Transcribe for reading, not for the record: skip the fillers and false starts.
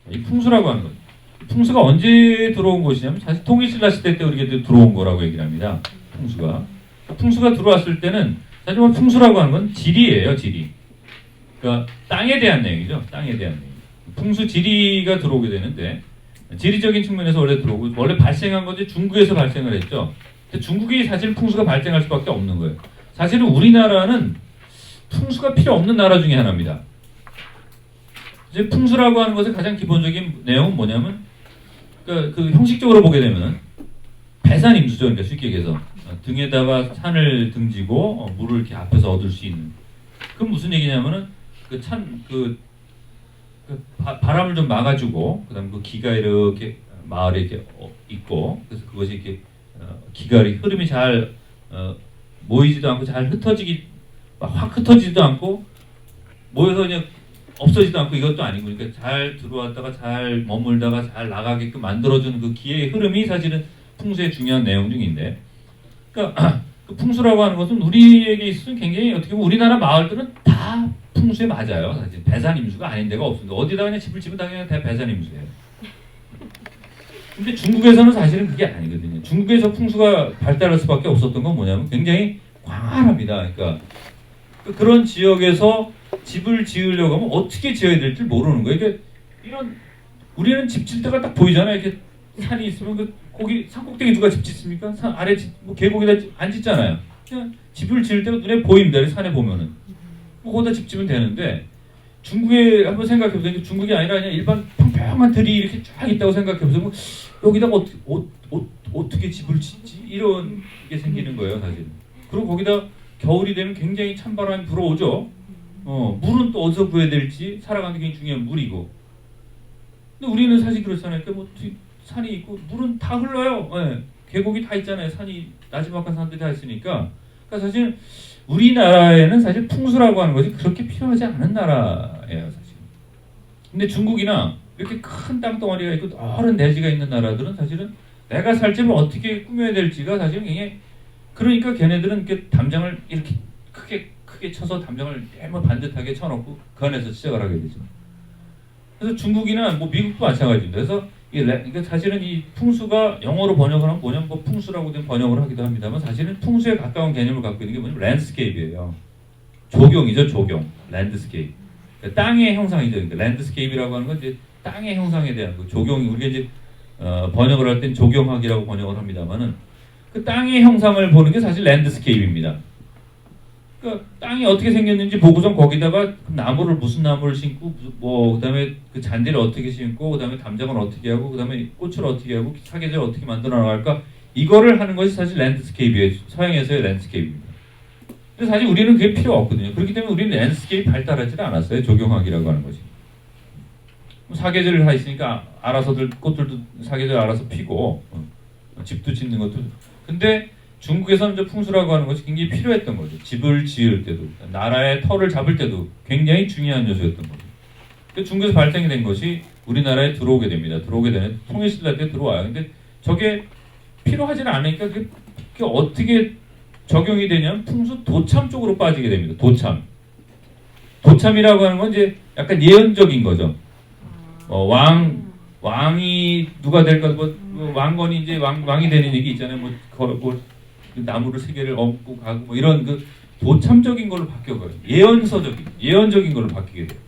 이 풍수라고 하는 것. 풍수가 언제 들어온 것이냐면 사실 통일신라 시대 때 우리가 들어온 거라고 얘기를 합니다. 풍수가. 풍수가 들어왔을 때는 사실 뭐 풍수라고 하는 건 지리예요, 지리. 그러니까 땅에 대한 내용이죠. 땅에 대한 내용. 풍수 지리가 들어오게 되는데 지리적인 측면에서 원래 들어오고 원래 발생한 건지 중국에서 발생을 했죠. 근데 중국이 사실 풍수가 발생할 수밖에 없는 거예요. 사실은 우리나라는 풍수가 필요 없는 나라 중에 하나입니다. 이제 풍수라고 하는 것의 가장 기본적인 내용은 뭐냐면 그 형식적으로 보게 되면은 배산임수죠. 그러니까 쉽게 얘기해서 등에다가 산을 등지고 물을 이렇게 앞에서 얻을 수 있는. 그건 무슨 얘기냐면은 바람을 좀 막아주고 그다음 그 기가 이렇게 마을에 이렇게 있고 그래서 그것이 이렇게 기가 흐름이 잘 모이지도 않고 잘 확 흩어지지도 않고 모여서 그냥 없어지지도 않고 이것도 아니고 그러니까 잘 들어왔다가 잘 머물다가 잘 나가게끔 만들어주는 그 기의 흐름이 사실은 풍수의 중요한 내용 중인데 그러니까 그 풍수라고 하는 것은 우리에게 있어서는 굉장히 어떻게 보면 우리나라 마을들은 다 풍수에 맞아요. 사실 배산임수가 아닌 데가 없습니다. 어디다 그냥 집을 지면 다 그냥 다 배산임수예요. 근데 중국에서는 사실은 그게 아니거든요. 중국에서 풍수가 발달할 수밖에 없었던 건 뭐냐면 굉장히 광활합니다. 그러니까 그런 지역에서 집을 지으려고 하면 어떻게 지어야 될지 모르는 거예요. 그러니까 이런 우리는 집 질 때가 딱 보이잖아요. 이렇게 산이 있으면 거기 산꼭대기 누가 집 짓습니까? 산 아래 뭐 계곡에다 안 짓잖아요. 그냥 집을 지을 때가 눈에 보입니다. 산에 보면은 거기다 집 지면 되는데 중국에 한번 생각해보세요. 중국이 아니라 그냥 일반 평평한 들이 이렇게 쫙 있다고 생각해보세요. 뭐 여기다가 어떻게 집을 짓지? 이런 게 생기는 거예요, 사실. 그리고 거기다 겨울이 되면 굉장히 찬바람이 불어오죠. 물은 또 어디서 구해야 될지 살아가는 게 굉장히 중요한 물이고. 근데 우리는 사실 그렇잖아요. 그러니까 뭐 산이 있고 물은 다 흘러요. 네. 계곡이 다 있잖아요. 산이 나지막한 산들이 다 있으니까. 그러니까 사실 우리나라에는 사실 풍수라고 하는 것이 그렇게 필요하지 않은 나라예요, 사실. 근데 중국이나 이렇게 큰 땅덩어리가 있고 넓은 대지가 있는 나라들은 사실은 내가 살 집을 어떻게 꾸며야 될지가 사실은 굉장히 그러니까 걔네들은 이렇게 담장을 이렇게 크게 쳐서 담장을 너무 반듯하게 쳐놓고 그 안에서 시작을 하게 되죠. 그래서 중국이나 뭐 미국도 마찬가지입니다. 그래서 그러니까 사실은 이 풍수가 영어로 번역을 하면 뭐냐면 뭐 풍수라고 된 번역을 하기도 합니다만 사실은 풍수에 가까운 개념을 갖고 있는 게 뭐냐면 랜드스케이프예요. 조경이죠, 조경. 랜드스케이프. 그러니까 땅의 형상이죠. 그러니까 랜드스케이프라고 하는 건 이제 땅의 형상에 대한 그 조경이 우리가 이제 번역을 할 땐 조경학이라고 번역을 합니다만은 그 땅의 형상을 보는 게 사실 랜드스케이프입니다. 그러니까 땅이 어떻게 생겼는지 보고선 거기다가 나무를 무슨 나무를 심고 뭐 그다음에 그 잔디를 어떻게 심고 그다음에 담장을 어떻게 하고 그다음에 꽃을 어떻게 하고 사계절 어떻게 만들어 나갈까 이거를 하는 것이 사실 랜드스케이프예요. 서양에서의 랜드스케이프입니다. 근데 사실 우리는 그게 필요 없거든요. 그렇기 때문에 우리는 랜드스케이프 발달하지 않았어요. 조경학이라고 하는 것이. 사계절을 다 있으니까 알아서들 꽃들도 사계절 알아서 피고 집도 짓는 것도. 근데 중국에서는 이제 풍수라고 하는 것이 굉장히 필요했던 거죠. 집을 지을 때도, 나라의 터를 잡을 때도 굉장히 중요한 요소였던 거죠. 중국에서 발생이 된 것이 우리나라에 들어오게 됩니다. 들어오게 되는 통일신라 때 들어와요. 근데 저게 필요하지는 않으니까 그게 어떻게 적용이 되냐면 풍수 도참 쪽으로 빠지게 됩니다. 도참이라고 하는 건 이제 약간 예언적인 거죠. 왕이 누가 될까 뭐 왕건이 이제 왕이 되는 얘기 있잖아요. 뭐 나무를 세 개를 얹고 가고 뭐 이런 그 도참적인 걸로 바뀌어가요. 예언적인 걸로 바뀌게 돼요.